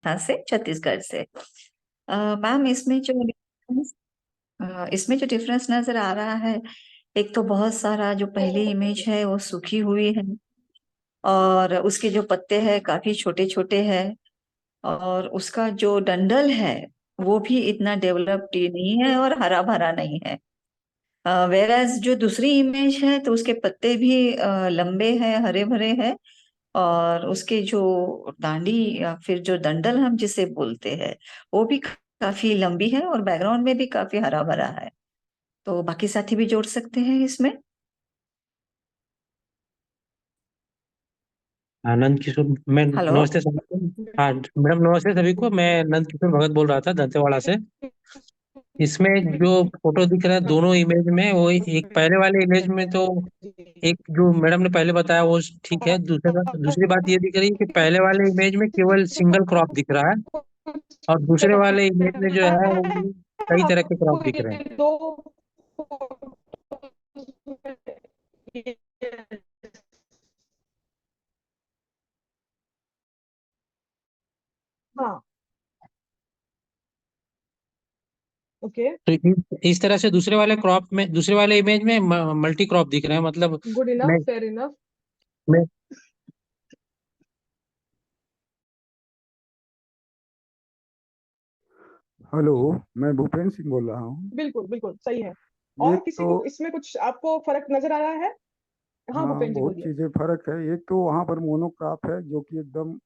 से छत्तीसगढ़ से। मैम इसमें जो डिफरेंस नजर आ रहा है, एक तो बहुत सारा जो पहली इमेज है वो सूखी हुई है, और उसके जो पत्ते हैं काफी छोटे छोटे हैं, और उसका जो डंडल है वो भी इतना डेवलप्ड नहीं है और हरा भरा नहीं है। वेराज जो दूसरी इमेज है तो उसके पत्ते भी लंबे हैं, हरे भरे हैं, और उसके जो डांडी या फिर जो डंडल हम जिसे बोलते हैं वो भी काफी लंबी है, और बैकग्राउंड में भी काफी हरा भरा है। तो बाकी साथी भी जोड़ सकते हैं इसमें। नंद किशोर, मैं हेलो। नमस्ते सभी को। हाँ मैडम, नमस्ते सभी को। मैं नंद किशोर भगत बोल रहा था दंतेवाड़ा से। इसमें जो फोटो दिख रहा है दोनों इमेज में, वो एक पहले वाले इमेज में तो एक जो मैडम ने पहले बताया वो ठीक है। दूसरी बात ये दिख रही है कि पहले वाले इमेज में केवल सिंगल क्रॉप दिख रहा है, और दूसरे वाले इमेज में जो है वो कई तरह के क्रॉप आपको दिख रहे हैं। ये दो हाँ, ओके, तो इस तरह से दूसरे वाले इमेज में मल्टी क्रॉप दिख रहे हैं, मतलब गुड इनफ, मैं फेयर इनफ। मैं हेलो, मैं भूपेंद्र सिंह बोल रहा हूँ। बिल्कुल बिल्कुल सही है। और एक किसी तो को इसमें कुछ आपको फर्क नजर आ रहा है? हाँ हाँ, भूपेंद्र जी बहुत बोलिए। चीजें फर्क है। एक तो वहाँ पर मोनोक्रॉप है जो कि एकदम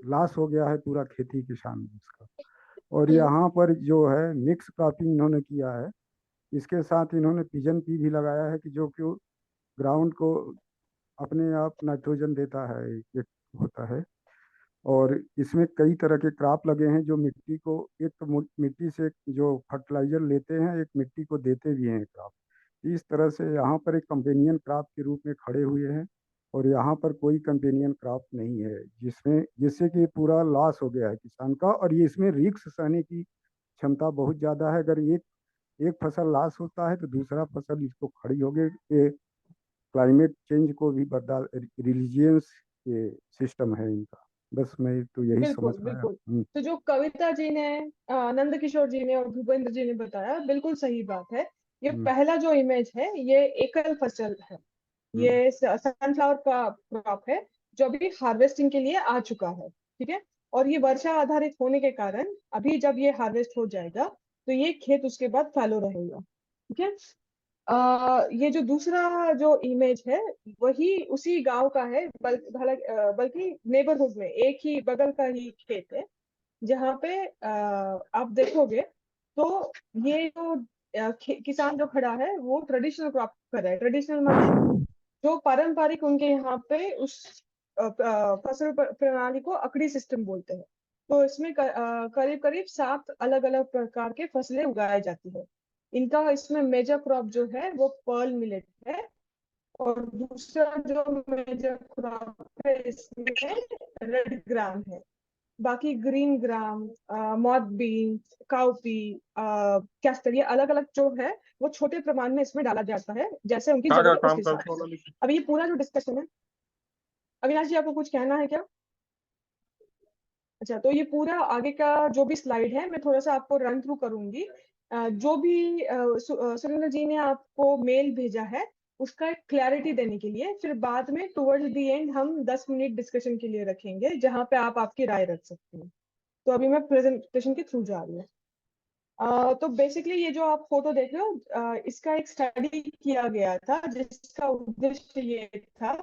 लॉस हो गया है पूरा खेती किसान उसका। और हम्म, यहाँ पर जो है मिक्स क्रॉपिंग इन्होंने किया है। इसके साथ इन्होंने पिजन पी भी लगाया है कि जो कि ग्राउंड को अपने आप नाइट्रोजन देता है, एक होता है। और इसमें कई तरह के क्रॉप लगे हैं जो मिट्टी को, एक तो मिट्टी से जो फर्टिलाइजर लेते हैं, एक मिट्टी को देते भी हैं क्रॉप। इस तरह से यहाँ पर एक कंपेनियन क्रॉप के रूप में खड़े हुए हैं। और यहाँ पर कोई कंपेनियन क्रॉप नहीं है जिसमें जिससे कि पूरा लॉस हो गया है किसान का। और ये इसमें रिस्क सहने की क्षमता बहुत ज़्यादा है। अगर एक एक फसल लॉस होता है तो दूसरा फसल इसको खड़ी हो गई। ये क्लाइमेट चेंज को भी बर्दाश्त, रिलीजियंस ये सिस्टम है इनका। बस मैं तो यही समझ बिल्कुल पाया। बिल्कुल। तो जो कविता जी ने, नंद किशोर जी ने और भूपेंद्र जी ने बताया, बिल्कुल सही बात है। ये हम्म, पहला जो इमेज है ये एकल फसल है। हम्म, ये सनफ्लावर का क्रॉप है जो अभी हार्वेस्टिंग के लिए आ चुका है। ठीक है। और ये वर्षा आधारित होने के कारण अभी जब ये हार्वेस्ट हो जाएगा तो ये खेत उसके बाद फैलो रहेगा। ठीक है। ये जो दूसरा जो इमेज है वही उसी गांव का है, बल्कि नेबरहुड में एक ही बगल का ही खेत है, जहाँ पे आप देखोगे तो ये जो किसान जो खड़ा है वो ट्रेडिशनल क्रॉप कर रहा है। ट्रेडिशनल माने जो पारंपरिक उनके यहाँ पे उस फसल प्रणाली को अकड़ी सिस्टम बोलते हैं। तो इसमें करीब करीब 7 अलग अलग प्रकार के फसलें उगाई जाती है। इनका इसमें मेजर क्रॉप जो है वो पर्ल मिलेट है। और दूसरा जो मेजर क्रॉप है इसमें रेड ग्राम है। बाकी green gram, mod beans, cowpea, castor, ये अलग अलग जो है वो छोटे प्रमाण में इसमें डाला जाता है जैसे उनकी क्या क्या जरूरत है उस काम हिसाब करते हो? से। अब ये पूरा जो डिस्कशन है, अविनाश जी आपको कुछ कहना है क्या? अच्छा, तो ये पूरा आगे का जो भी स्लाइड है मैं थोड़ा सा आपको रन थ्रू करूंगी। जो भी सुरेंद्र जी ने आपको मेल भेजा है उसका एक क्लैरिटी देने के लिए, फिर बाद में टुवर्ड्स द एंड हम 10 मिनट डिस्कशन के लिए रखेंगे जहां पे आप आपकी राय रख सकते हैं। तो अभी मैं प्रेजेंटेशन के थ्रू जा रही हूँ। तो बेसिकली ये जो आप फोटो देख रहे हो, इसका एक स्टडी किया गया था जिसका उद्देश्य ये था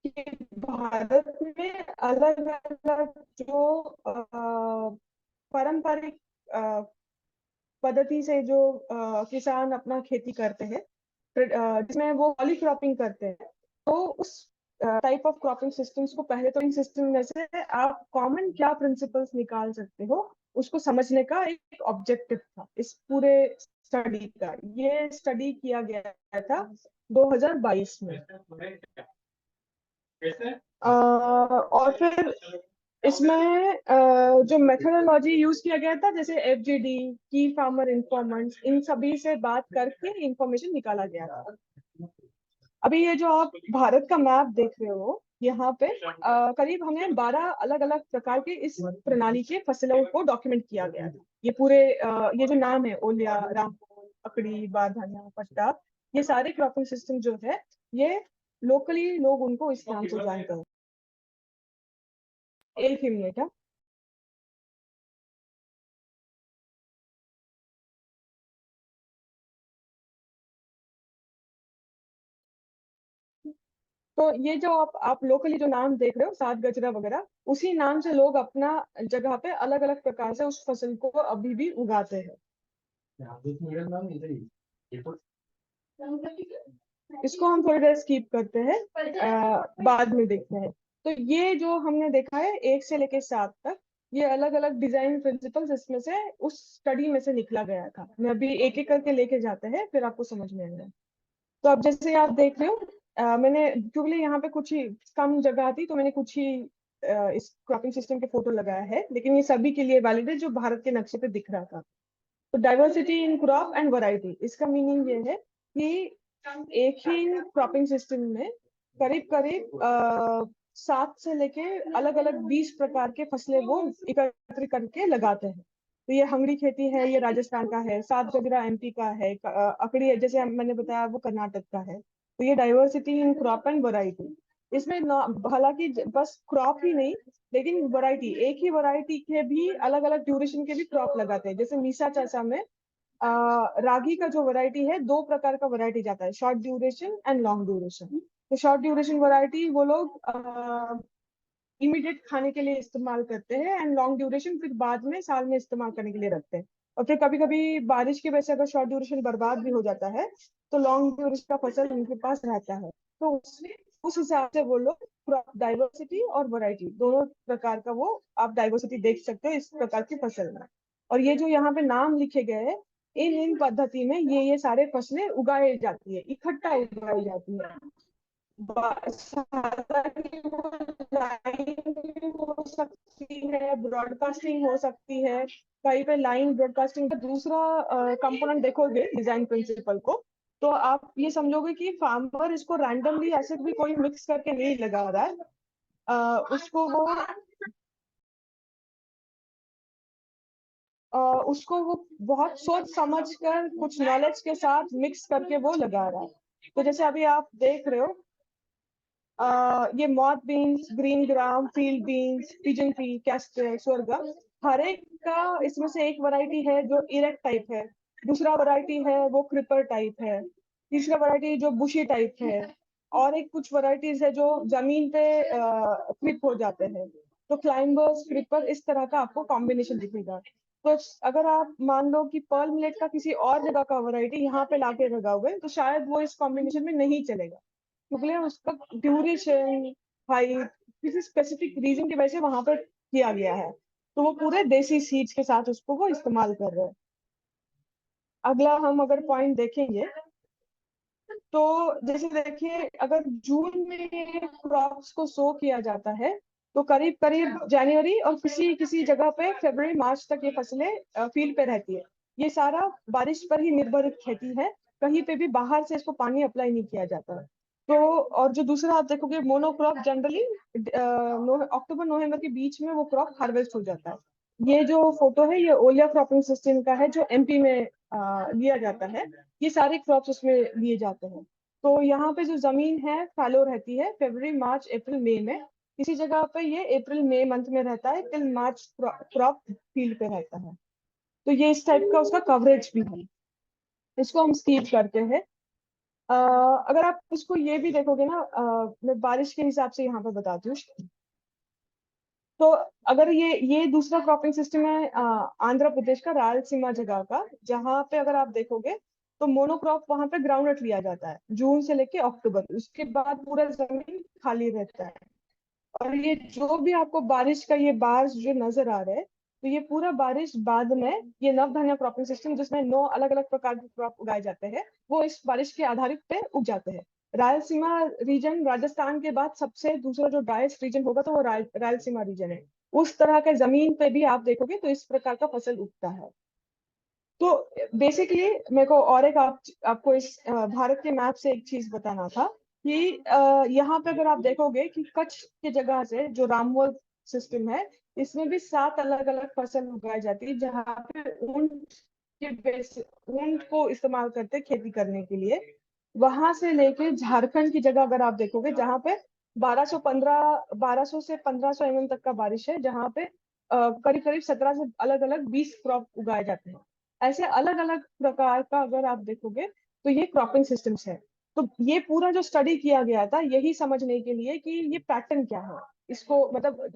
कि भारत में अलग अलग जो पारंपरिक पद्धति से जो किसान अपना खेती करते हैं, जिसमें वो पॉली क्रॉपिंग करते हैं, तो उस टाइप ऑफ क्रॉपिंग सिस्टम्स को, पहले तो इन सिस्टम में से आप कॉमन क्या प्रिंसिपल्स निकाल सकते हो उसको समझने का एक ऑब्जेक्टिव था इस पूरे स्टडी का। ये स्टडी किया गया था 2022 में। और फिर इसमें जो मेथोडोलॉजी यूज किया गया था जैसे एफजीडी, की फार्मर इन्फॉर्मेंट्स, इन सभी से बात करके इंफॉर्मेशन निकाला गया था। अभी ये जो आप भारत का मैप देख रहे हो यहाँ पे करीब हमने 12 अलग अलग प्रकार के इस प्रणाली के फसलों को डॉक्यूमेंट किया गया था। ये पूरे ये जो नाम है ओलिया, रामफल, अकड़ी, बारधाना, पट्टा, ये सारे क्रॉपिंग सिस्टम जो है ये लोकली लोग उनको इस नाम से जानते हैं। एक ही मिनट है। तो ये जो आप लोकली जो नाम देख रहे हो, सात गजरा वगैरह, उसी नाम से लोग अपना जगह पे अलग अलग प्रकार से उस फसल को अभी भी उगाते हैं। इसको हम थोड़ी देर स्किप करते हैं, बाद में देखते हैं। तो ये जो हमने देखा है 1 से लेके 7 तक, ये अलग अलग डिजाइन प्रिंसिपल्स इसमें से उस स्टडी में से निकला गया था। मैं अभी एक एक करके लेके जाते हैं, फिर आपको समझ में आएगा। तो अब जैसे आप देख रहे हो, मैंने क्योंकि यहाँ पे कुछ ही कम जगह थी तो मैंने कुछ ही इस क्रॉपिंग सिस्टम के फोटो लगाया है, लेकिन ये सभी के लिए वैलिड है जो भारत के नक्शे पे दिख रहा था। तो diversity in crop and variety, इसका मीनिंग ये है कि एक ही क्रॉपिंग सिस्टम में करीब करीब 7 से लेके अलग अलग 20 प्रकार के फसलें वो एकत्रित करके लगाते हैं। तो ये हंगरी खेती है, ये राजस्थान का है, सात गजरा एमपी का है, अकड़ी है जैसे मैंने बताया वो कर्नाटक का है। तो ये diversity in crop and variety, इसमें हालांकि बस क्रॉप ही नहीं, लेकिन वैरायटी, एक ही वैरायटी के भी अलग अलग ड्यूरेशन के भी क्रॉप लगाते हैं। जैसे मीसा चासा में रागी का जो वैरायटी है, 2 प्रकार का वैरायटी जाता है, short duration and long duration. तो शॉर्ट ड्यूरेशन वैरायटी वो लोग इमीडिएट खाने के लिए इस्तेमाल करते हैं, एंड लॉन्ग ड्यूरेशन फिर बाद में साल में इस्तेमाल करने के लिए रखते हैं। और फिर कभी कभी बारिश की वजह से अगर शॉर्ट ड्यूरेशन बर्बाद भी हो जाता है तो लॉन्ग ड्यूरेशन का फसल उनके पास रहता है। तो उस हिसाब से वो लोग क्रॉप डाइवर्सिटी और वैरायटी दोनों प्रकार का वो आप डाइवर्सिटी देख सकते हो इस प्रकार की फसल में। और ये जो यहाँ पे नाम लिखे गए हैं, इन पद्धति में ये सारे फसलें उगाई जाती है, इकट्ठा उगाई जाती है। हो सकती है, ब्रॉडकास्टिंग हो सकती है, कहीं पे लाइन ब्रॉडकास्टिंग का दूसरा कंपोनेंट देखोगे डिजाइन प्रिंसिपल को, तो आप ये समझोगे कि फार्मर इसको रैंडमली ऐसे भी कोई मिक्स करके नहीं लगा रहा है, उसको वो बहुत सोच समझ कर कुछ नॉलेज के साथ मिक्स करके वो लगा रहा है। तो जैसे अभी आप देख रहे हो, ये moth beans, green gram, field beans, pigeon P, castor, sorghum, हर एक का इसमें से एक वैरायटी है जो इरेक्ट टाइप है, दूसरा वैरायटी है वो क्रिपर टाइप है, तीसरा वैरायटी जो बुशी टाइप है, और एक कुछ वैरायटीज है जो जमीन पे क्लिप हो जाते हैं। तो क्लाइंबर्स, क्रिपर, इस तरह का आपको कॉम्बिनेशन दिखेगा। तो अगर आप मान लो कि पर्ल मिलेट का किसी और जगह का वैरायटी यहाँ पे लाके लगाओगे तो शायद वो इस कॉम्बिनेशन में नहीं चलेगा, क्योंकि उसका ड्यूरेशन, हाइट, किसी स्पेसिफिक रीजन की वजह से वहां पर किया गया है। तो वो पूरे देसी सीड्स के साथ उसको वो इस्तेमाल कर रहे हैं। अगला हम अगर पॉइंट देखेंगे तो जैसे देखिए, अगर जून में क्रॉप्स को सो किया जाता है तो करीब करीब जनवरी और किसी किसी जगह पे फरवरी मार्च तक ये फसलें फील्ड पे रहती है। ये सारा बारिश पर ही निर्भर खेती है, कहीं पे भी बाहर से इसको पानी अप्लाई नहीं किया जाता। तो और जो दूसरा आप देखोगे मोनोक्रॉप, जनरली अक्टूबर नवंबर के बीच में वो क्रॉप हार्वेस्ट हो जाता है। ये जो फोटो है ये ओलिया क्रॉपिंग सिस्टम का है जो एमपी में लिया जाता है। ये सारे क्रॉप्स उसमें लिए जाते हैं। तो यहाँ पे जो जमीन है फैलो रहती है फरवरी मार्च अप्रैल मई में, किसी जगह पे ये अप्रैल मई मंथ में रहता है, टिल मार्च क्रॉप फील्ड पे रहता है। तो ये इस टाइप का उसका कवरेज भी है। इसको हम स्कीप करते हैं। अगर आप इसको ये भी देखोगे ना, मैं बारिश के हिसाब से यहाँ पे बताती हूँ। तो अगर ये दूसरा क्रॉपिंग सिस्टम है आंध्र प्रदेश का रायलसीमा जगह का, जहाँ पे अगर आप देखोगे तो मोनोक्रॉप वहां पे ग्राउंडनट लिया जाता है जून से लेके अक्टूबर, उसके बाद पूरा जमीन खाली रहता है। और ये जो भी आपको बारिश का ये बार्स जो नजर आ रहे हैं, तो ये पूरा बारिश बाद में ये नवधान्य क्रॉपिंग सिस्टम जिसमें 9 अलग अलग प्रकार के क्रॉप उगाए जाते हैं, वो इस बारिश के आधारित पे उग जाते हैं। रायलसीमा रीजन राजस्थान के बाद सबसे दूसरा जो ड्राइस्ट रीजन होगा तो वो रायलसीमा रीजन है। उस तरह के जमीन पे भी आप देखोगे तो इस प्रकार का फसल उगता है। तो बेसिकली मेरे को और एक आपको इस भारत के मैप से एक चीज बताना था कि यहाँ पे अगर आप देखोगे कि कच्छ की जगह से जो रामवल सिस्टम है, इसमें भी 7 अलग अलग फसल उगाई जाती है, जहाँ पे ऊंट को इस्तेमाल करते हैं खेती करने के लिए। वहां से लेके झारखंड की जगह अगर आप देखोगे, जहाँ पे 1200 से 1500 mm तक का बारिश है, जहाँ पे करीब करीब 17 से अलग अलग 20 क्रॉप उगाए जाते हैं। ऐसे अलग अलग प्रकार का अगर आप देखोगे तो ये क्रॉपिंग सिस्टम्स है। तो ये पूरा जो स्टडी किया गया था, यही समझने के लिए कि ये पैटर्न क्या है, इसको मतलब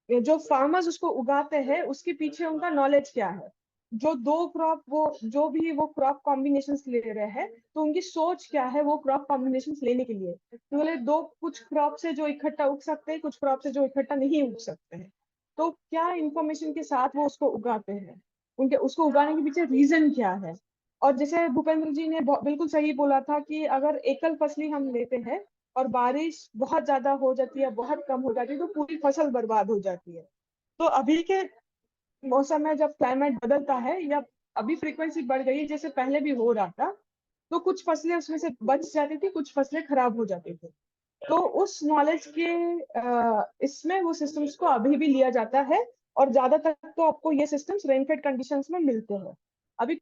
जो फार्मर्स उसको उगाते हैं उसके पीछे उनका नॉलेज क्या है। जो दो क्रॉप वो जो भी वो क्रॉप कॉम्बिनेशन ले रहे हैं, तो उनकी सोच क्या है वो क्रॉप कॉम्बिनेशन लेने के लिए। तो बोले दो कुछ क्रॉप से जो इकट्ठा उग सकते हैं, कुछ क्रॉप से जो इकट्ठा नहीं उग सकते हैं। तो क्या इंफॉर्मेशन के साथ वो उसको उगाते हैं, उनके उसको उगाने के पीछे रीजन क्या है। और जैसे भूपेंद्र जी ने बिल्कुल सही बोला था कि अगर एकल फसली हम लेते हैं और बारिश बहुत ज्यादा हो जाती है, बहुत कम हो जाती है, तो पूरी फसल बर्बाद हो जाती है। तो अभी के मौसम में जब क्लाइमेट बदलता है या अभी फ्रीक्वेंसी बढ़ गई है, जैसे पहले भी हो रहा था, तो कुछ फसलें उसमें से बच जाती थी, कुछ फसलें खराब हो जाती थी। तो उस नॉलेज के इसमें वो सिस्टम्स को अभी भी लिया जाता है। और ज्यादातर तो आपको ये सिस्टम्स रेनफेड कंडीशंस में मिलते हैं। अभी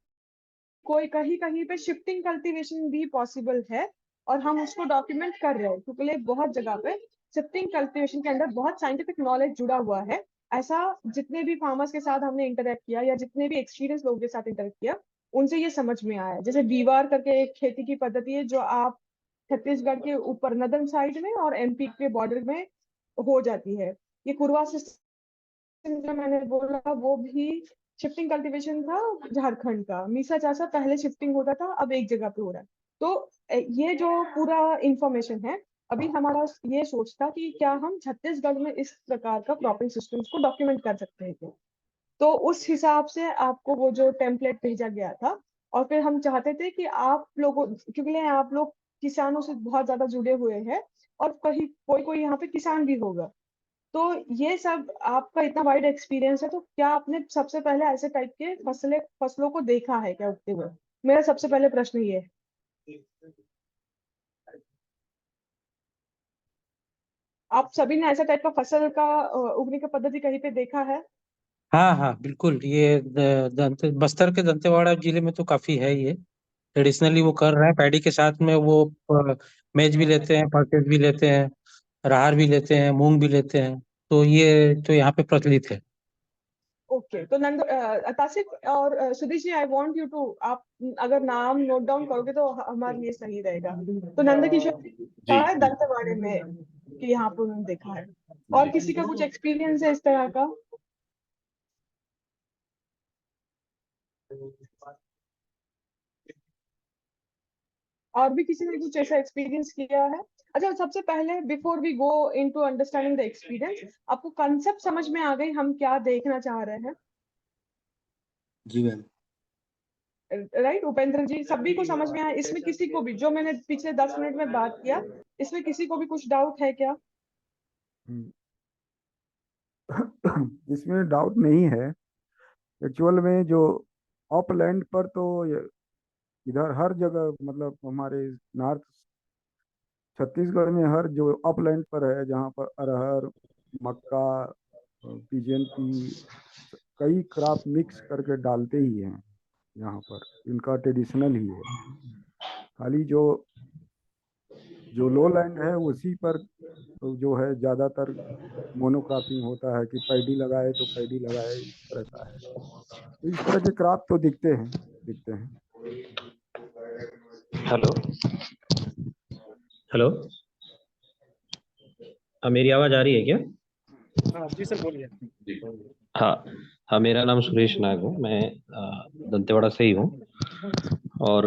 कोई कहीं कहीं पे शिफ्टिंग कल्टीवेशन भी पॉसिबल है, और हम उसको डॉक्यूमेंट कर रहे हैं, क्योंकि बहुत जगह पे शिफ्टिंग कल्टीवेशन के अंदर बहुत साइंटिफिक नॉलेज जुड़ा हुआ है। ऐसा जितने भी फार्मर्स के साथ हमने इंटरेक्ट किया या जितने भी एक्सपीरियंस लोगों के साथ इंटरेक्ट किया, उनसे ये समझ में आया। जैसे बीवार करके एक खेती की पद्धति है, जो आप छत्तीसगढ़ के ऊपर नदन साइड में और एमपी के बॉर्डर में हो जाती है। ये कुरवा जो मैंने बोला वो भी शिफ्टिंग कल्टीवेशन था। झारखंड का मीसा चासा पहले शिफ्टिंग होता था, अब एक जगह पे हो रहा है। तो ये जो पूरा इंफॉर्मेशन है, अभी हमारा ये सोच था कि क्या हम छत्तीसगढ़ में इस प्रकार का क्रॉपिंग सिस्टम्स को डॉक्यूमेंट कर सकते हैं क्या। तो उस हिसाब से आपको वो जो टेम्पलेट भेजा गया था। और फिर हम चाहते थे कि आप लोगों, क्योंकि आप लोग किसानों से बहुत ज्यादा जुड़े हुए हैं, और कहीं कोई कोई यहाँ पे किसान भी होगा, तो ये सब आपका इतना वाइड एक्सपीरियंस है, तो क्या आपने सबसे पहले ऐसे टाइप के फसलों को देखा है क्या उगते हुए। मेरा सबसे पहले प्रश्न ये है। आप सभी ने ऐसा टाइप का फसल का उगने का पद्धति कहीं पे देखा है। हाँ हाँ बिल्कुल, ये बस्तर के दंतेवाड़ा जिले में तो काफी है ये। ट्रेडिशनली वो कर रहे हैं, पैडी के साथ में वो मेज भी लेते हैं, पल्सेस भी लेते हैं, राहर भी लेते हैं, मूंग भी लेते हैं। तो ये तो यहाँ पे प्रचलित है। ओके, तो तासिफ और सुधीश जी, आई वांट यू टू, आप अगर नाम नोट डाउन करोगे तो हमारे लिए सही रहेगा। तो नंदकिशोर जी कहा है दंतेवाड़े में कि यहाँ पर उन्होंने देखा है, और जी किसी का कुछ एक्सपीरियंस है इस तरह का। और भी किसी ने कुछ ऐसा एक्सपीरियंस किया है। अच्छा, सबसे पहले before we go into understanding the experience, आपको कंसेप्ट समझ में आ गई हम क्या देखना चाह रहे हैं। जी मैम। राइट उपेंद्र जी, सभी को समझ में आया। इसमें किसी को भी, जो मैंने पिछले 10 मिनट में बात किया, इसमें किसी को भी कुछ डाउट है क्या। हम्म। इसमें डाउट नहीं है। एक्चुअल में जो अपलैंड पर तो इधर हर जगह, मतलब हमारे नॉर्थ छत्तीसगढ़ में हर जो अपलैंड पर है, जहाँ पर अरहर, मक्का, पिजन पी, कई क्रॉप मिक्स करके डालते ही हैं। यहाँ पर इनका ट्रेडिशनल ही है। खाली जो जो लो लैंड है उसी पर तो जो है ज़्यादातर मोनोक्रॉपिंग होता है, कि पैडी लगाए तो पैडी लगाए, इस तरह का है। तो इस तरह के क्रॉप तो दिखते हैं। Hello hello. मेरी आवाज आ रही है क्या। हाँ जी सर, बोलिए। हाँ हाँ, मेरा नाम सुरेश नाग है, मैं दंतेवाड़ा से ही हूँ। और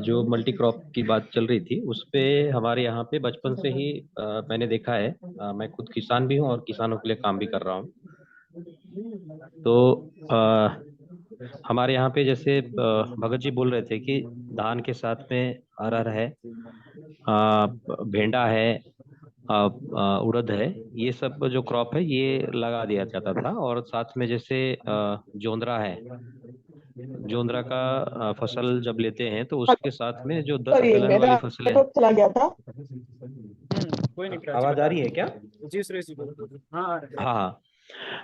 जो मल्टी क्रॉप की बात चल रही थी उस पे हमारे यहाँ पे बचपन से ही मैंने देखा है। मैं खुद किसान भी हूँ और किसानों के लिए काम भी कर रहा हूँ। तो हमारे यहाँ पे जैसे भगत जी बोल रहे थे कि धान के साथ में अरहर है, भेंडा है, उड़द है, ये सब जो क्रॉप है ये लगा दिया जाता था। और साथ में जैसे जोंदरा है, जोंधरा का फसल जब लेते हैं तो उसके साथ में जो सॉरी दलहन मेरा वाली फसलें नेटवर्क चला गया था। कोई नहीं प्राची, आवाज आ रही है क्या? जी सुरेश जी बोलो। हाँ आ रहा है। हाँ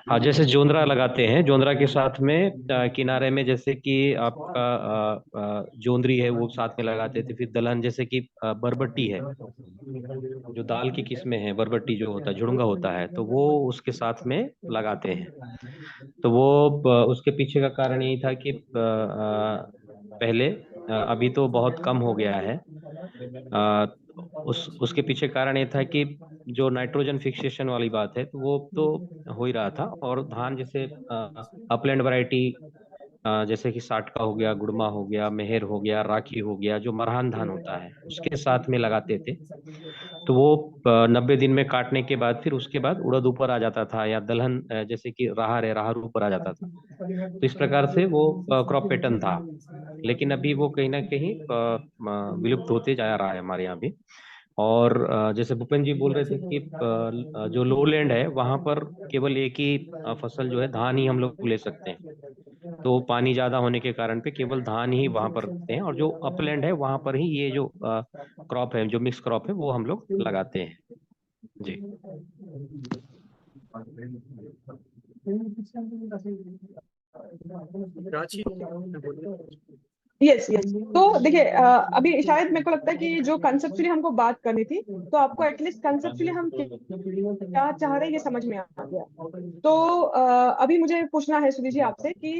हाँ, जैसे जोंधरा लगाते हैं, जोंधरा के साथ में किनारे में जैसे कि आपका जोंदरी है वो साथ में लगाते थे। फिर दलहन जैसे कि बरबट्टी है, जो दाल की किस्में हैं, बरबट्टी जो होता है, झुड़ंगा होता है, तो वो उसके साथ में लगाते हैं। तो वो उसके पीछे का कारण यही था कि पहले अभी तो बहुत कम हो गया है। उसके पीछे कारण ये था कि जो नाइट्रोजन फिक्सेशन वाली बात है तो वो तो हो ही रहा था। और धान जैसे अपलैंड वैरायटी जैसे कि साटका हो गया, गुड़मा हो गया, मेहर हो गया, राखी हो गया, जो मरहान धान होता है उसके साथ में लगाते थे। तो वो 90 दिन में काटने के बाद फिर उसके बाद उड़द ऊपर आ जाता था, या दलहन जैसे कि राहर है, राहर ऊपर आ जाता था। तो इस प्रकार से वो क्रॉप पैटर्न था। लेकिन अभी वो कहीं ना कहीं विलुप्त होते जा रहा है हमारे यहाँ भी। और जैसे भूपेंद्र जी बोल रहे थे कि जो लो लैंड है वहां पर केवल एक ही फसल जो है धान ही हम लोग ले सकते हैं। तो पानी ज्यादा होने के कारण पे केवल धान ही वहां पर रखते हैं, और जो अपलैंड है वहां पर ही ये जो क्रॉप है, जो मिक्स क्रॉप है, वो हम लोग लगाते हैं। जी। प्राची बोलिए। यस यस, तो देखिए अभी शायद मेरे को लगता है कि जो कंसेप्चुअली हमको बात करनी थी, तो आपको एटलीस्ट कंसेप्चुअली हम क्या चाह रहे हैं ये समझ में आ गया। तो अभी मुझे पूछना है सुधीर जी आपसे कि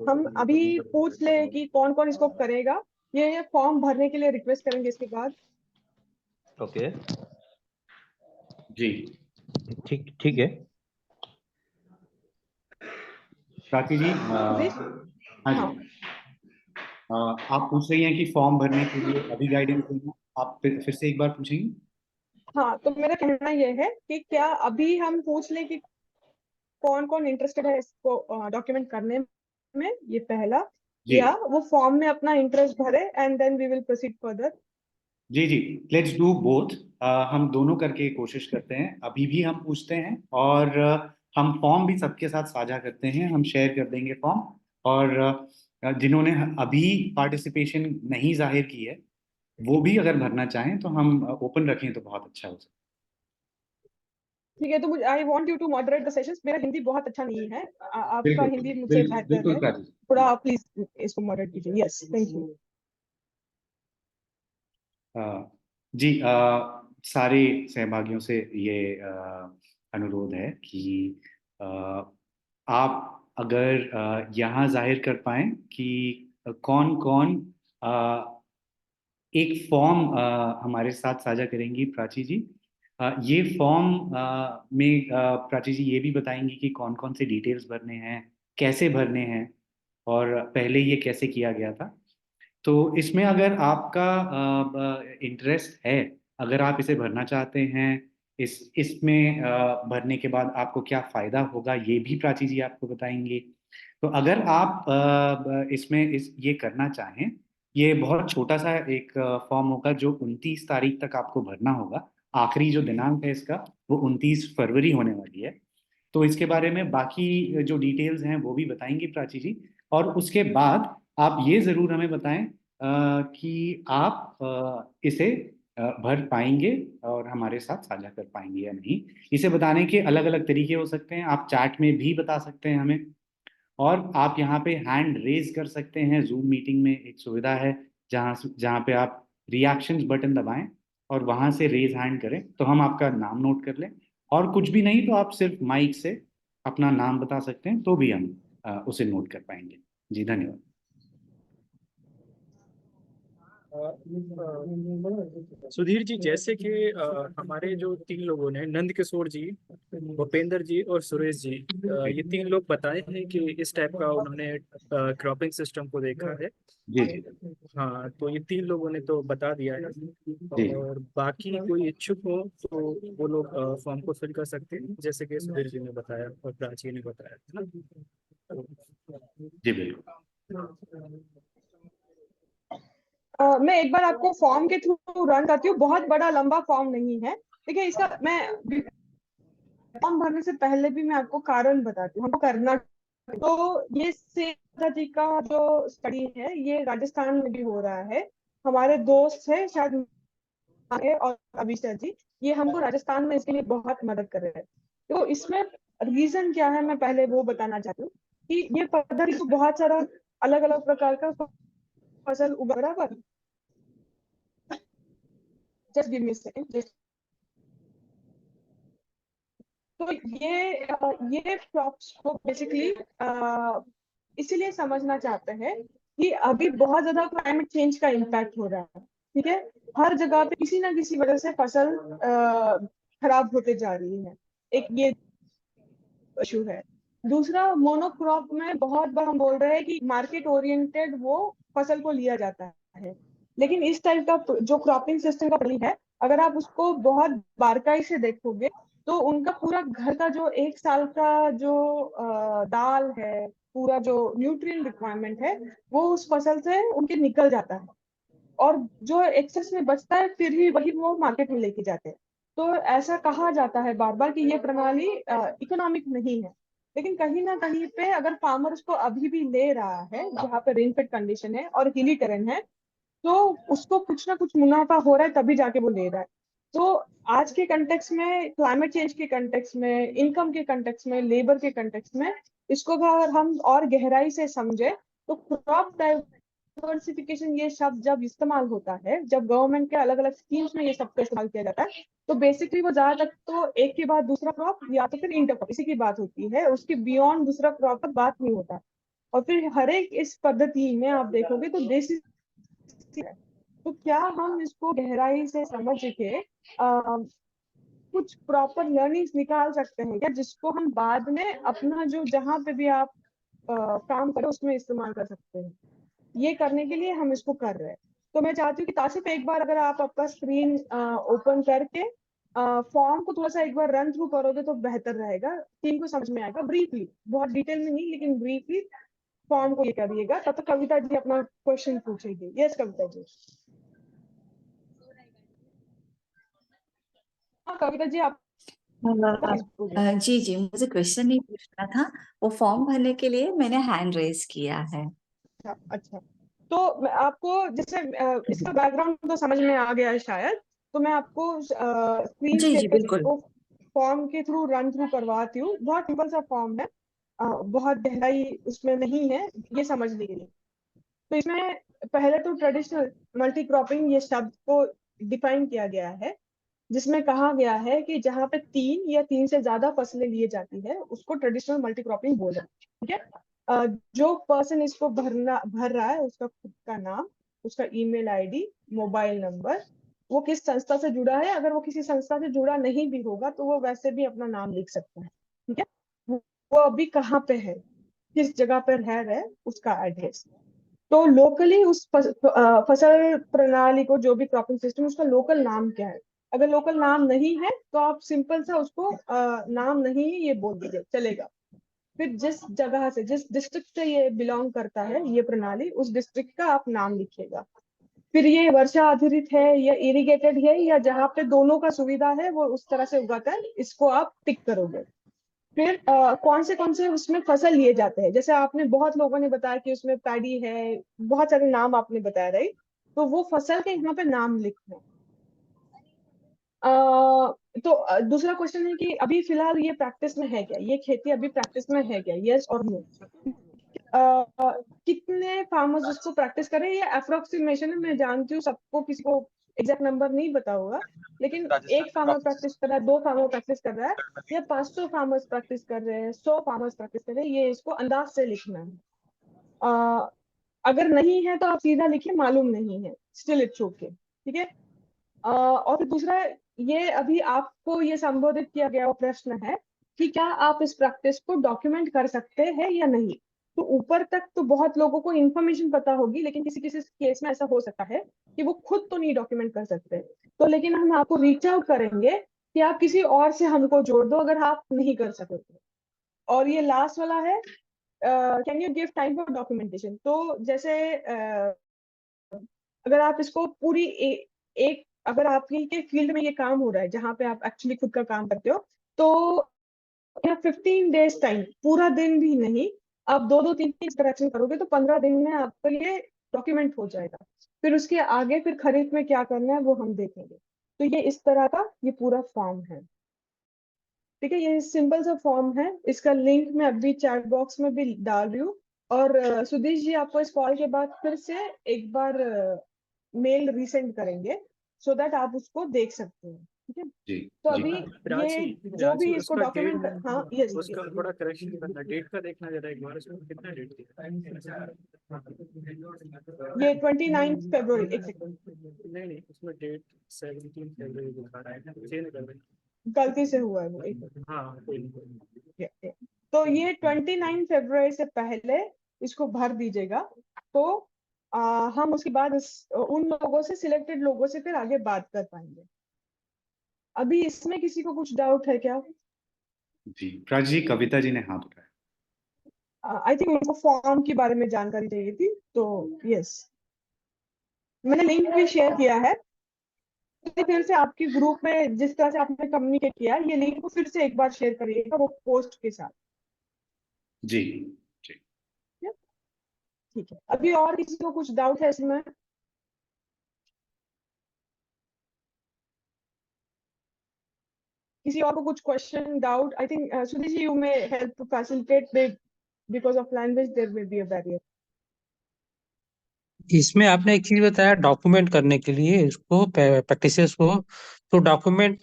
हम अभी पूछ ले कि कौन कौन इसको करेगा। ये फॉर्म भरने के लिए रिक्वेस्ट करेंगे इसके बाद। ओके, जी ठीक ठीक है। प्राची जी, सुधीर। हाँ हाँ जी, आप पूछ रही हैं कि फॉर्म भरने के लिए अभी गाइडेंस देना, आप फिर से एक बार पूछेंगी? हाँ, तो मेरा कहना ये है कि क्या अभी हम पूछ लें कि कौन कौन इंटरेस्टेड है इसको डॉक्यूमेंट करने में, ये पहला, जी या वो फॉर्म में अपना इंटरेस्ट भरे and then we will proceed further. जी जी, लेट्स डू बोथ। हम दोनों करके कोशिश करते हैं। अभी भी हम पूछते हैं और हम फॉर्म भी सबके साथ साझा करते हैं, हम शेयर कर देंगे फॉर्म। और जिन्होंने अभी पार्टिसिपेशन नहीं जाहिर की है वो भी अगर भरना चाहें तो हम ओपन रखें तो बहुत अच्छा हो सकता ठीक है, तो मुझे I want you to moderate the sessions. मेरा हिंदी बहुत अच्छा नहीं है, है। आपका बिल्कुल हिंदी मुझसे बिल्कुल बेहतर बिल्कुल है, प्राची जी। थोड़ा प्लीज इसको मॉडरेट कीजिए। Yes, thank you. जी, सारे सहभागियों से ये अनुरोध है कि आप अगर यहाँ जाहिर कर पाएं कि कौन कौन एक फॉर्म हमारे साथ साझा करेंगी प्राची जी। ये फॉर्म में प्राची जी ये भी बताएंगी कि कौन कौन से डिटेल्स भरने हैं, कैसे भरने हैं, और पहले ये कैसे किया गया था। तो इसमें अगर आपका इंटरेस्ट है, अगर आप इसे भरना चाहते हैं, इसमें भरने के बाद आपको क्या फायदा होगा ये भी प्राची जी आपको बताएंगे। तो अगर आप इसमें ये करना चाहें, ये बहुत छोटा सा एक फॉर्म होगा जो 29 तारीख तक आपको भरना होगा। आखिरी जो दिनांक है इसका वो 29 फरवरी होने वाली है। तो इसके बारे में बाकी जो डिटेल्स हैं वो भी बताएंगी प्राची जी। और उसके बाद आप ये ज़रूर हमें बताएं कि आप इसे भर पाएंगे और हमारे साथ साझा कर पाएंगे या नहीं। इसे बताने के अलग अलग तरीके हो सकते हैं, आप चैट में भी बता सकते हैं हमें, और आप यहाँ पे हैंड रेज कर सकते हैं। जूम मीटिंग में एक सुविधा है जहाँ जहाँ पे आप रिएक्शंस बटन दबाएं और वहां से रेज हैंड करें तो हम आपका नाम नोट कर लें। और कुछ भी नहीं तो आप सिर्फ माइक से अपना नाम बता सकते हैं तो भी हम उसे नोट कर पाएंगे। जी धन्यवाद। सुधीर जी, जैसे कि हमारे जो 3 लोगों ने, नंद किशोर जी, भूपेंद्र जी और सुरेश जी, ये 3 लोग बताए हैं कि इस टाइप का उन्होंने क्रॉपिंग सिस्टम को देखा है। जी जी हाँ, तो ये 3 लोगों ने तो बता दिया है। जी और बाकी कोई इच्छुक हो तो वो लोग फॉर्म को फिल कर सकते हैं, जैसे कि सुधीर जी ने बताया और प्राची ने बताया, है ना? जी बिल्कुल। मैं एक बार आपको फॉर्म के थ्रू रन करती हूँ, बहुत बड़ा लंबा फॉर्म नहीं है। देखिए, इसका मैं फॉर्म भरने से पहले भी मैं आपको कारण बताती हूँ हमको करना तो ये सेम पद्धति का जो स्टडी है ये राजस्थान में भी हो रहा है। हमारे दोस्त है शायद है और अभिषेक जी, ये हमको राजस्थान में इसके लिए बहुत मदद कर रहे हैं। तो इसमें रीजन क्या है, मैं पहले वो बताना चाहती हूँ कि ये पद्धति को बहुत सारा अलग अलग प्रकार का फसल उगा, बराबर। Just give me second. तो ये क्रॉप्स को बेसिकली इसीलिए समझना चाहते हैं कि अभी बहुत ज्यादा क्लाइमेट चेंज का इम्पैक्ट हो रहा है, ठीक है। हर जगह पे किसी ना किसी वजह से फसल खराब होते जा रही है, एक ये इशू है। दूसरा, मोनोक्रॉप में बहुत बार हम बोल रहे हैं कि मार्केट ओरिएंटेड वो फसल को लिया जाता है, लेकिन इस टाइप का जो क्रॉपिंग सिस्टम का प्रणाली है, अगर आप उसको बहुत बारीकाई से देखोगे तो उनका पूरा घर का जो एक साल का जो दाल है, पूरा जो न्यूट्रिएंट रिक्वायरमेंट है, वो उस फसल से उनके निकल जाता है, और जो एक्सेस में बचता है फिर ही वही वो मार्केट में लेके जाते हैं। तो ऐसा कहा जाता है बार बार कि ये प्रणाली इकोनॉमिक नहीं है, लेकिन कहीं ना कहीं पे अगर फार्मर उसको अभी भी ले रहा है जहाँ पे रेनफेड कंडीशन है और हिली टेरेन है, तो उसको कुछ ना कुछ मुनाफा हो रहा है, तभी जाके वो ले रहा है। तो आज के कंटेक्स्ट में, क्लाइमेट चेंज के कंटेक्स्ट में, इनकम के कंटेक्स्ट में, लेबर के कंटेक्स्ट में, इसको अगर हम और गहराई से समझे तो क्रॉप डाइवर्सिफिकेशन ये शब्द जब इस्तेमाल होता है, जब गवर्नमेंट के अलग अलग स्कीम्स में ये शब्द का इस्तेमाल किया जाता है, तो बेसिकली वो ज्यादातर तो एक के बाद दूसरा क्रॉप या तो फिर इंटरक्रॉप इसी की बात होती है, उसके बियॉन्ड दूसरा क्रॉप पर बात नहीं होता। और फिर हर एक इस पद्धति में आप देखोगे तो देसी है। तो क्या हम इसको गहराई से समझ के कुछ प्रॉपर लर्निंग्स निकाल सकते हैं क्या, जिसको हम बाद में अपना जो जहाँ पे भी आप काम करें उसमें इस्तेमाल कर सकते हैं। ये करने के लिए हम इसको कर रहे हैं। तो मैं चाहती हूँ कि तासिफ एक बार अगर आप आपका स्क्रीन ओपन करके फॉर्म को थोड़ा सा एक बार रन थ्रू करोगे तो बेहतर रहेगा, टीम को समझ में आएगा ब्रीफली, बहुत डिटेल में नहीं लेकिन ब्रीफली फॉर्म को ये करिएगा। तब तक कविता जी अपना क्वेश्चन पूछेगी। यस कविता जी। हाँ कविता जी आप जी जी, मुझे क्वेश्चन नहीं पूछना था, वो फॉर्म भरने के लिए मैंने हैंड रेज किया है। अच्छा अच्छा, तो मैं आपको जैसे इसका बैकग्राउंड तो समझ में आ गया है शायद, तो मैं आपको स्क्रीन जी जी शेयर बिल्कुल। को फॉर्म के थ्रू रन थ्रू करवाती हूँ। बहुत सिंपल सा फॉर्म है, बहुत गहराई उसमें नहीं है, ये समझ लीजिए। तो इसमें पहले तो ट्रेडिशनल मल्टी क्रॉपिंग ये शब्द को डिफाइन किया गया है, जिसमें कहा गया है कि जहाँ पे 3 या 3 से ज्यादा फसलें लिए जाती है उसको ट्रेडिशनल मल्टी क्रॉपिंग बोला, ठीक है। जो पर्सन इसको भर रहा है उसका खुद का नाम, उसका ईमेल आईडी, मोबाइल नंबर, वो किस संस्था से जुड़ा है, अगर वो किसी संस्था से जुड़ा नहीं भी होगा तो वो वैसे भी अपना नाम लिख सकता है, ठीक है। वो अभी कहाँ पे है, किस जगह पर रह रहा है, उसका एड्रेस। तो लोकली उस फसल प्रणाली को, जो भी क्रॉपिंग सिस्टम, उसका लोकल नाम क्या है। अगर लोकल नाम नहीं है तो आप सिंपल सा उसको नाम नहीं है ये बोल दीजिए, चलेगा। फिर जिस जगह से, जिस डिस्ट्रिक्ट से ये बिलोंग करता है ये प्रणाली, उस डिस्ट्रिक्ट का आप नाम लिखिएगा। फिर ये वर्षा आधारित है या इरिगेटेड है या जहाँ पे दोनों का सुविधा है वो उस तरह से उगाता है, इसको आप टिक करोगे। फिर कौन से उसमें फसल लिए जाते हैं, जैसे आपने बहुत लोगों ने बताया कि उसमें पैडी है, बहुत सारे नाम आपने बताया, राइट। तो वो फसल के यहाँ पे नाम लिखना। तो दूसरा क्वेश्चन है कि अभी फिलहाल ये प्रैक्टिस में है क्या, ये खेती अभी प्रैक्टिस में है क्या, यस और नो। कितने फार्मर्स उसको प्रैक्टिस करें, ये अप्रोक्सीमेशन है, मैं जानती हूँ सबको, किसी को एग्जैक्ट नंबर नहीं पता होगा, लेकिन एक फार्मर प्रैक्टिस कर रहा है, 2 फार्मर प्रैक्टिस कर रहा है, या 500 फार्मर्स प्रैक्टिस कर रहे हैं, 100 फार्मर्स प्रैक्टिस कर रहे हैं, ये इसको अंदाज से लिखना है। अगर नहीं है तो आप सीधा लिखिए मालूम नहीं है, स्टिल इट्स ओके, ठीक है। और फिर दूसरा, ये अभी आपको ये संबोधित किया गया वो प्रश्न है कि क्या आप इस प्रैक्टिस को डॉक्यूमेंट कर सकते हैं या नहीं। तो ऊपर तक तो बहुत लोगों को इन्फॉर्मेशन पता होगी, लेकिन किसी किसी केस में ऐसा हो सकता है कि वो खुद तो नहीं डॉक्यूमेंट कर सकते, तो लेकिन हम आपको रीच आउट करेंगे कि आप किसी और से हमको जोड़ दो अगर आप नहीं कर सकोगे। और ये लास्ट वाला है, can you give time for documentation. तो जैसे अगर आप इसको पूरी एक अगर आपके के फील्ड में ये काम हो रहा है जहाँ पे आप एक्चुअली खुद का काम करते हो, तो 15 डेज टाइम, पूरा दिन भी नहीं, आप दो दो तीन तीन इंस्ट्रक्शन करोगे तो 15 दिन में आपका ये डॉक्यूमेंट हो जाएगा। फिर उसके आगे फिर खरीद में क्या करना है वो हम देखेंगे। तो ये इस तरह का ये पूरा फॉर्म है। ठीक है, ये सिंपल सा फॉर्म है, इसका लिंक मैं अभी चैट बॉक्स में भी डाल रही हूँ। और सुदेश जी आपको इस कॉल के बाद फिर से एक बार मेल रीसेंड करेंगे सो दैट आप उसको देख सकते हैं। ठीक है, जी तो जी अभी प्राची ये जो प्राची भी इसको उसका डॉक्यूमेंट डेट हाँ यस उसका थोड़ा करेक्शन करना, डेट का देखना जरा एक बार, उसमें कितना डेट दिया ये 29 फरवरी, एक सेकंड नहीं उसमें डेट 17 फरवरी दिखा रहा है, चेंज कर दें। गलती से हुआ है वो, एक हाँ कोई नहीं। ये। तो ये 29 फरवरी से पहले इसको भर दीजिएगा। तो हम उसके बाद उन लोगों से, सिलेक्टेड लोगों से फिर आगे बात कर पाएंगे। अभी इसमें किसी को कुछ डाउट है क्या? जी प्राची जी, कविता जी ने हाथ उठाया। आई थिंक उनको फॉर्म के बारे में जानकारी चाहिए थी, तो यस मैंने लिंक भी शेयर किया है। फिर से आपके ग्रुप में जिस तरह से आपने कम्युनिकेट किया, ये लिंक को फिर से एक बार शेयर करिएगा वो पोस्ट के साथ। जी जी ठीक है, अभी और किसी को कुछ डाउट है इसमें? किसी और को कुछ question doubt? I think Sudhir ji, you may help to facilitate because of language there may be a barrier. इसमें आपने एक चीज बताया डॉक्यूमेंट करने के लिए इसको प्रैक्टिसेस को, तो डॉक्यूमेंट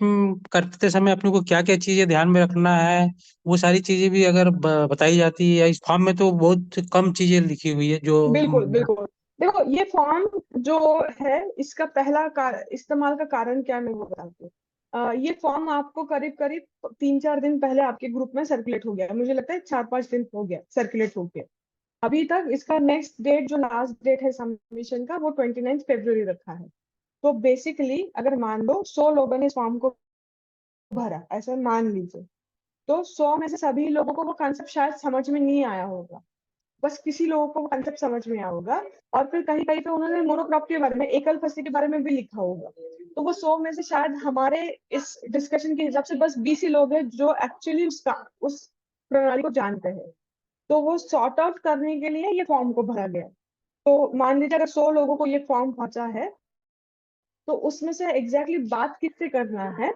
करते समय अपने को क्या क्या चीजें ध्यान में रखना है, वो सारी चीजें भी अगर बताई जाती है। इस फॉर्म में तो बहुत कम चीजें लिखी हुई है जो बिल्कुल बिल्कुल, देखो ये फॉर्म जो है इसका पहला इस्तेमाल का कारण क्या है मैं वो बताती हूँ। ये फॉर्म आपको करीब करीब 3-4 दिन पहले आपके ग्रुप में सर्कुलेट हो गया, मुझे लगता है 4-5 दिन हो गया सर्कुलेट हो गया। अभी तक इसका नेक्स्ट डेट जो लास्ट डेट है सबमिशन का वो 29 फरवरी रखा है। तो बेसिकली अगर मान लो 100 लोगों ने इस फॉर्म को भरा, ऐसा मान लीजिए, तो 100 में से सभी लोगों को वो कंसेप्ट शायद समझ में नहीं आया होगा, बस किसी लोगों को कंसेप्ट समझ में आया होगा। और फिर कहीं कहीं पे उन्होंने मोनोक्रॉप के बारे में, एकल फसली के बारे में भी लिखा होगा। तो वो 100 में से शायद हमारे इस डिस्कशन के हिसाब से बस 20 ही लोग हैं जो एक्चुअली उस प्रणाली को जानते हैं। तो वो सॉर्ट आउट करने के लिए ये फॉर्म को भरा गया। तो मान लीजिए अगर 100 लोगों को ये फॉर्म पहुंचा है तो उसमें से एग्जैक्टली बात किससे करना है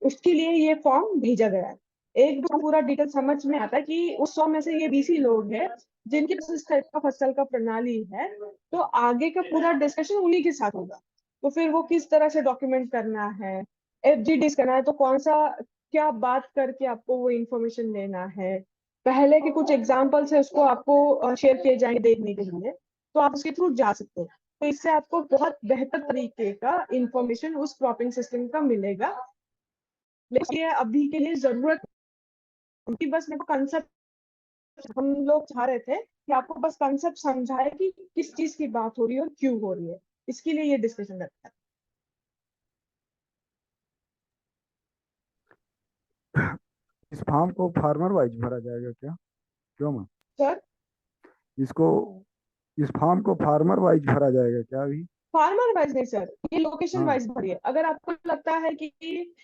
उसके लिए ये फॉर्म भेजा गया है। एक बार पूरा डिटेल समझ में आता है कि उस 100 में से ये 20 ही लोग हैं जिनके पास इस टाइप का फसल का प्रणाली है, तो आगे का पूरा डिस्कशन उन्हीं के साथ होगा। तो फिर वो किस तरह से डॉक्यूमेंट करना है, एफजीडीज करना है, तो कौन सा क्या बात करके आपको वो इंफॉर्मेशन लेना है, पहले के कुछ एग्जाम्पल्स है उसको आपको शेयर किए जाएंगे देखने के लिए, तो आप उसके थ्रू जा सकते हो। तो इससे आपको बहुत बेहतर तरीके का इंफॉर्मेशन उस क्रॉपिंग सिस्टम का मिलेगा। लेकिन ये अभी के लिए जरूरत उनकी, बस मेरे को कंसेप्ट हम लोग चाह रहे थे कि आपको बस कंसेप्ट समझाए कि किस चीज की बात हो रही है और क्यों हो रही है, इसके लिए ये डिस्कशन रखा है। इस फॉर्म को फार्मर वाइज भरा जाएगा क्या? क्यों मैम? सर, इसको इस फॉर्म को फार्मर वाइज भरा जाएगा क्या अभी? फार्मर वाइज नहीं सर, ये लोकेशन हाँ। वाइज भरिए। अगर आपको लगता है कि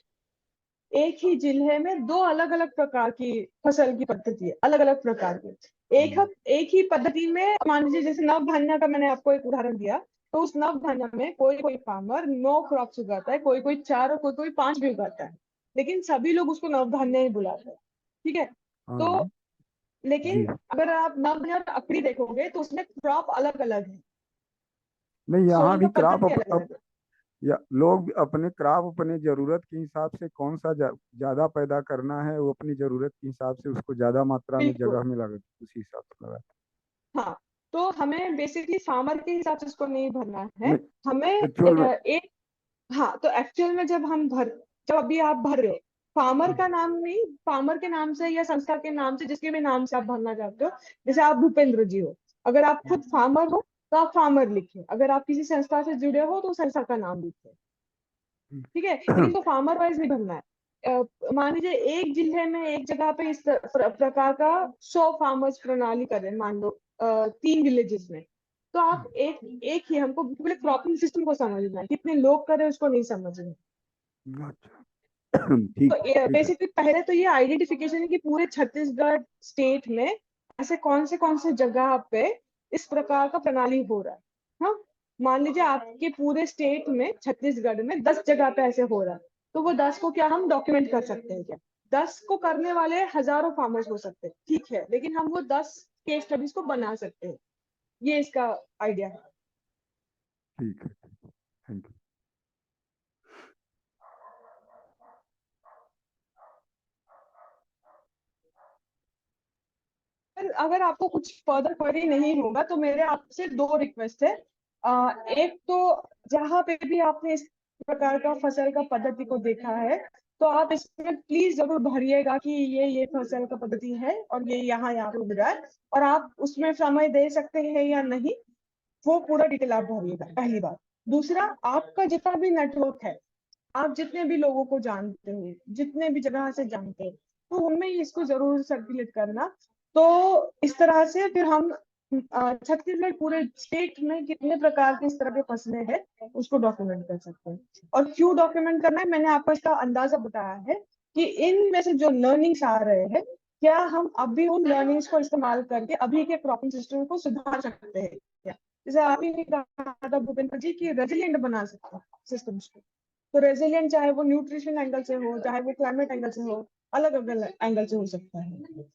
एक ही जिले में दो अलग अलग प्रकार की फसल की पद्धति है, अलग अलग प्रकार की, एक ही पद्धति में, मान लीजिए जैसे नव धान्य का मैंने आपको एक उदाहरण दिया, तो उस नव धान्य में कोई कोई फार्मर 9 क्रॉप्स उगाता है, कोई कोई 4 और कोई कोई 5 भी उगाता है, लेकिन सभी लोग उसको नव धान्य ही बुलाते हैं। ठीक है, तो हाँ लेकिन जी। अगर आप नव धान्य और अकड़ी देखोगे तो उसमें क्रॉप अलग अलग है, नहीं, यहाँ सोइंग भी का क्रॉप पद्धति अलग अलग है। या लोग अपने क्रॉप अपने जरूरत के हिसाब से कौन सा ज्यादा पैदा करना है वो अपनी जरूरत के हिसाब से उसको ज्यादा मात्रा में बिल्कुल, जगह में लगा उसी हिसाब से लगा। हाँ, तो हमें बेसिकली फार्मर के हिसाब से इसको नहीं भरना है, नहीं, हमें एक्चुअल में एक, हाँ, तो एक्चुअल में जब अभी आप भर रहे हो, फार्मर का नाम नहीं, फार्मर के नाम से या संस्था के नाम से, जिसके भी नाम से आप भरना चाहते हो, जैसे आप भूपेंद्र जी हो, अगर आप खुद फार्मर हो तो आप फार्मर लिखिए, अगर आप किसी संस्था से जुड़े हो तो संस्था का नाम लिखिए। ठीक है, लेकिन तो फार्मर वाइज नहीं भरना है। मान लीजिए एक जिले में एक जगह पे इस प्रकार का 100 फार्मर्स प्रणाली कर रहे हैं, मान लो 3 विलेजेस में, तो आप एक ही, हमको पूरे क्रॉपिंग सिस्टम को समझना है, कितने लोग कर रहे हैं उसको नहीं समझना है। अच्छा। ठीक तो ठीक है। बेसिकली पहले तो ये आइडेंटिफिकेशन है कि पूरे छत्तीसगढ़ स्टेट में ऐसे कौन से जगह पे इस प्रकार का प्रणाली हो रहा है। हाँ, मान लीजिए आपके पूरे स्टेट में, छत्तीसगढ़ में 10 जगह पे ऐसे हो रहा है, तो वो 10 को क्या हम डॉक्यूमेंट कर सकते हैं क्या? 10 को करने वाले हजारों फार्मर्स हो सकते हैं, ठीक है, लेकिन हम वो 10 केस स्टडीज को बना सकते हैं। ये इसका आइडिया है। ठीक है, थैंक यू। अगर आपको कुछ फर्दर क्वेरी नहीं होगा तो मेरे आपसे 2 रिक्वेस्ट है। एक तो जहाँ पे भी आपने इस प्रकार का फसल का पद्धति को देखा है, तो आप इसमें प्लीज जरूर भरिएगा कि ये फसल का पद्धति है और ये यहाँ यहाँ पे उग रहा है, और आप उसमें समय दे सकते हैं या नहीं, वो पूरा डिटेल आप भरिएगा, पहली बात। दूसरा, आपका जितना भी नेटवर्क है, आप जितने भी लोगों को जानते हो, जितने भी जगह से जानते हो, तो उनमें इसको जरूर सर्कुलेट करना। तो इस तरह से फिर हम छत्तीसगढ़ पूरे स्टेट में कितने प्रकार के इस तरह के फसलें हैं उसको डॉक्यूमेंट कर सकते हैं। और क्यों डॉक्यूमेंट करना है, मैंने आपको इसका अंदाजा बताया है कि इनमें से जो लर्निंग्स आ रहे हैं, क्या हम अभी उन लर्निंग्स को इस्तेमाल करके अभी के क्रॉपिंग सिस्टम को सुधार सकते हैं क्या? जैसे आप ही ने कहा था भूपेंद्र जी कि रेजिलिएंट बना सकते हैं सिस्टम्स को। तो रेजिलिएंट चाहे वो न्यूट्रिशन एंगल से हो, चाहे वो क्लाइमेट एंगल से हो, अलग अलग एंगल से हो सकता है।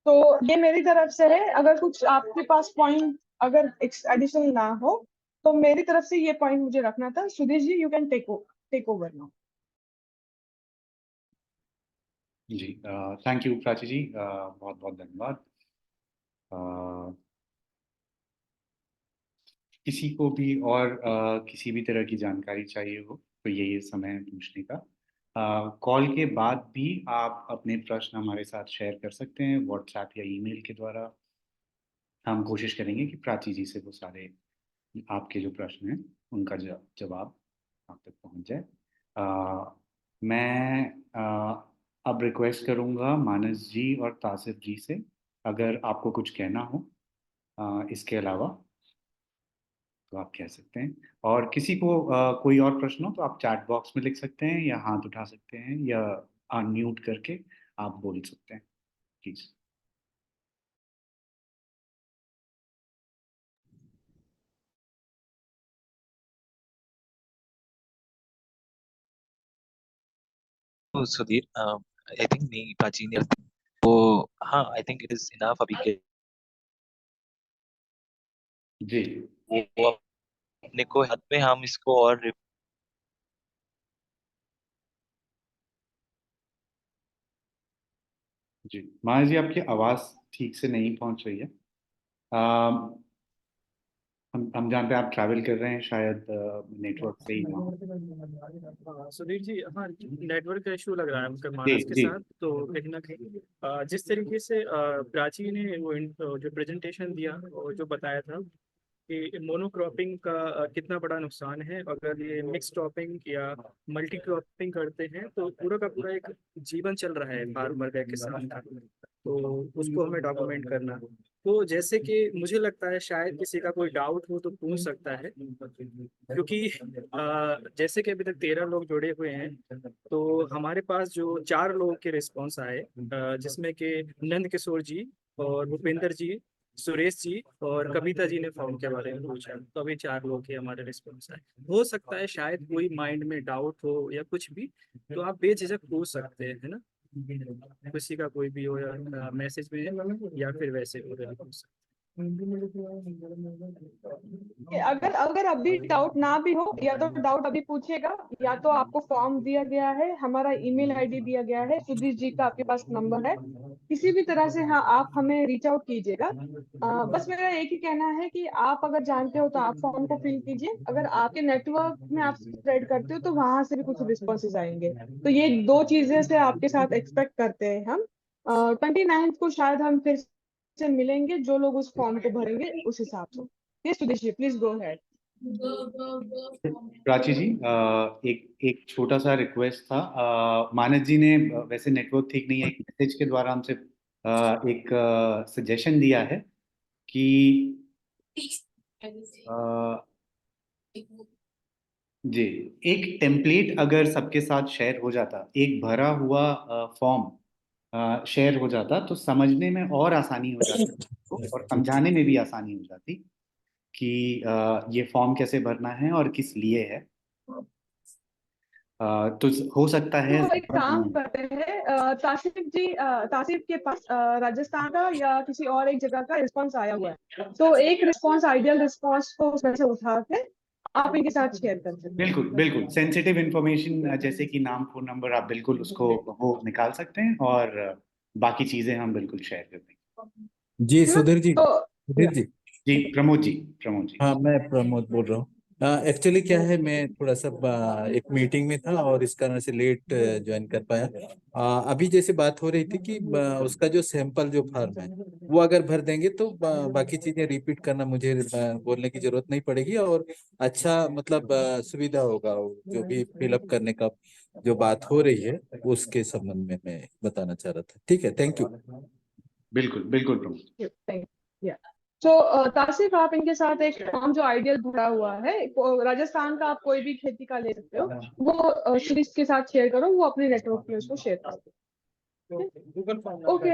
तो ये मेरी तरफ से है। अगर कुछ आपके पास पॉइंट अगर एडिशनल ना हो, तो मेरी तरफ से ये पॉइंट मुझे रखना था। Sudhir ji, you can take over now. जी, थैंक यू प्राची जी, बहुत बहुत धन्यवाद। किसी को भी और किसी भी तरह की जानकारी चाहिए हो तो ये समय है पूछने का। कॉल के बाद भी आप अपने प्रश्न हमारे साथ शेयर कर सकते हैं व्हाट्सएप या ईमेल के द्वारा। हम कोशिश करेंगे कि प्राची जी से वो सारे आपके जो प्रश्न हैं उनका जवाब आप तक पहुंच जाए। मैं अब रिक्वेस्ट करूंगा मानस जी और तासिफ जी से, अगर आपको कुछ कहना हो इसके अलावा तो आप कह सकते हैं। और किसी को कोई और प्रश्न हो तो आप चैट बॉक्स में लिख सकते हैं या हाथ उठा सकते हैं या अनम्यूट करके आप बोल सकते हैं, प्लीज। तो सुधीर, आई थिंक नहीं, प्राचीन तो हाँ, I think it is enough अभी के। जी वो अपने को हाथ में हम इसको और जी, मानस जी आपकी आवाज़ ठीक से नहीं पहुंच रही है। हम जानते हैं आप ट्रैवल कर रहे हैं, शायद नेटवर्क सही ना हो। सुधीर जी, हाँ, नेटवर्क का इशू लग रहा है हमको जी मानस के जी। साथ। तो कहीं ना कहीं जिस तरीके से प्राची ने वो जो प्रेजेंटेशन दिया और जो बताया था कि मोनोक्रॉपिंग का कितना बड़ा नुकसान है, अगर ये मिक्स क्रॉपिंग या मल्टी क्रॉपिंग करते हैं तो पूरा का पूरा एक जीवन चल रहा है फार्मर का, किसान का। तो उसको हमें डॉक्यूमेंट करना। तो जैसे कि मुझे लगता है शायद किसी का कोई डाउट हो तो पूछ सकता है, क्योंकि जैसे कि अभी तक 13 लोग जुड़े हुए हैं, तो हमारे पास जो 4 लोगों के रिस्पॉन्स आए, जिसमें कि नंद किशोर जी और भूपेंद्र जी, सुरेश जी और कविता जी ने फॉर्म के बारे में पूछा। तो अभी 4 लोग के हमारे रिस्पॉन्स आए। हो सकता है शायद कोई माइंड में डाउट हो या कुछ भी, तो आप बेझिझक पूछ सकते हैं, है ना? किसी का कोई भी हो, या मैसेज में या फिर वैसे हो सकता अगर अगर अभी डाउट ना भी हो, या तो डाउट अभी पूछेगा, या तो आपको फॉर्म दिया गया है, हमारा ईमेल आईडी दिया गया है, सुधीर जी का आपके पास नंबर है, किसी भी तरह से हाँ आप हमें रीच आउट कीजिएगा। बस मेरा एक ही कहना है कि आप अगर जानते हो तो आप फॉर्म को फिल कीजिए, अगर आपके नेटवर्क में आप स्प्रेड करते हो तो वहां से भी कुछ रिस्पॉन्सेज आएंगे। तो ये 2 चीजें से आपके साथ एक्सपेक्ट करते हैं हम। 29 को शायद हम फिर से मिलेंगे, जो लोग उस फॉर्म को भरेंगे उस हिसाब से। Yes, Sudesh, please go ahead. Prachi ji, एक एक छोटा सा रिक्वेस्ट था। मानस जी ने वैसे नेटवर्क ठीक नहीं है, एक मैसेज के द्वारा हमसे एक सजेशन दिया है कि जी, एक टेम्पलेट अगर सबके साथ शेयर हो जाता, एक भरा हुआ फॉर्म शेयर हो जाता तो समझने में और आसानी हो जाती और समझाने में भी आसानी हो जाती कि ये फॉर्म कैसे भरना है और किस लिए है। तो हो सकता है तो एक काम करते हैं, तासिफ के पास राजस्थान का या किसी और एक जगह का रिस्पांस आया हुआ है, तो एक रिस्पांस, आइडियल रिस्पांस को उसमें से उठा के आप इनके साथ शेयर कर सकते हैं। बिल्कुल बिल्कुल, सेंसिटिव इंफॉर्मेशन जैसे कि नाम, फोन नंबर, आप बिल्कुल उसको वो निकाल सकते हैं और बाकी चीजें हम बिल्कुल शेयर कर देंगे। जी सुधीर जी, तो सुधीर जी। जी प्रमोद जी, प्रमोद जी। हाँ, मैं प्रमोद बोल रहा हूँ। एक्चुअली क्या है, मैं थोड़ा सा एक मीटिंग में था और इस कारण से लेट ज्वाइन कर पाया। अभी जैसे बात हो रही थी कि उसका जो सैंपल जो फॉर्म है वो अगर भर देंगे तो बाकी चीजें रिपीट करना मुझे बोलने की जरूरत नहीं पड़ेगी और अच्छा मतलब सुविधा होगा। जो भी फिलअप करने का जो बात हो रही है उसके संबंध में मैं बताना चाह रहा था। ठीक है, थैंक यू। बिल्कुल बिल्कुल प्रमोद। तो तासिफ, आप इनके साथ एक फॉर्म जो आइडियल भरा हुआ है, राजस्थान का आप कोई भी खेती का ले सकते हो, वो सुरेश के साथ शेयर करो, वो अपने नेटवर्क पे उसको शेयर करो। गूगल फॉर्म ओके,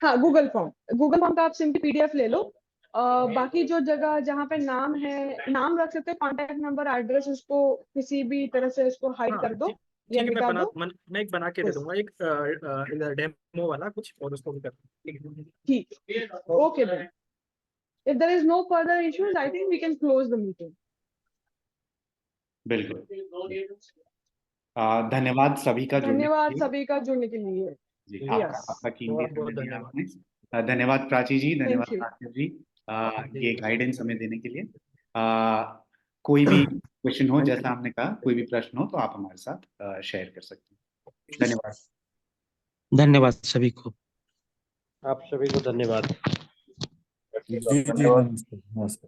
हाँ गूगल फॉर्म का आप सिंपली पीडीएफ ले लो। बाकी जो जगह जहाँ पे नाम है, नाम रख सकते हो, कॉन्टेक्ट नंबर, एड्रेस, उसको किसी भी तरह से उसको हाइड कर दो या ठीक है, मिटा दो। मैं एक बना के दे दूंगा, एक डेमो वाला कुछ, और उसको भी कर दूंगा। ठीक, okay then. If there is no further issues, I think we can close the meeting. बिल्कुल। धन्यवाद सभी का जुड़ने के धन्यवाद लिए। सभी का जुड़ने के लिए। जी, Yes. आपका कीमती बहुत समय बहुत दिया धन्यवाद। आपने। धन्यवाद प्राची जी, धन्यवाद Thank you. आसिफ जी, ये गाइडेंस हमें देने के लिए। कोई भी क्वेश्चन हो, जैसा हमने कहा, कोई भी प्रश्न हो तो आप हमारे साथ शेयर कर सकते हैं। धन्यवाद। धन्यवाद सभी को। आप सभी को धन्यवाद। जी जी, नमस्ते नमस्ते।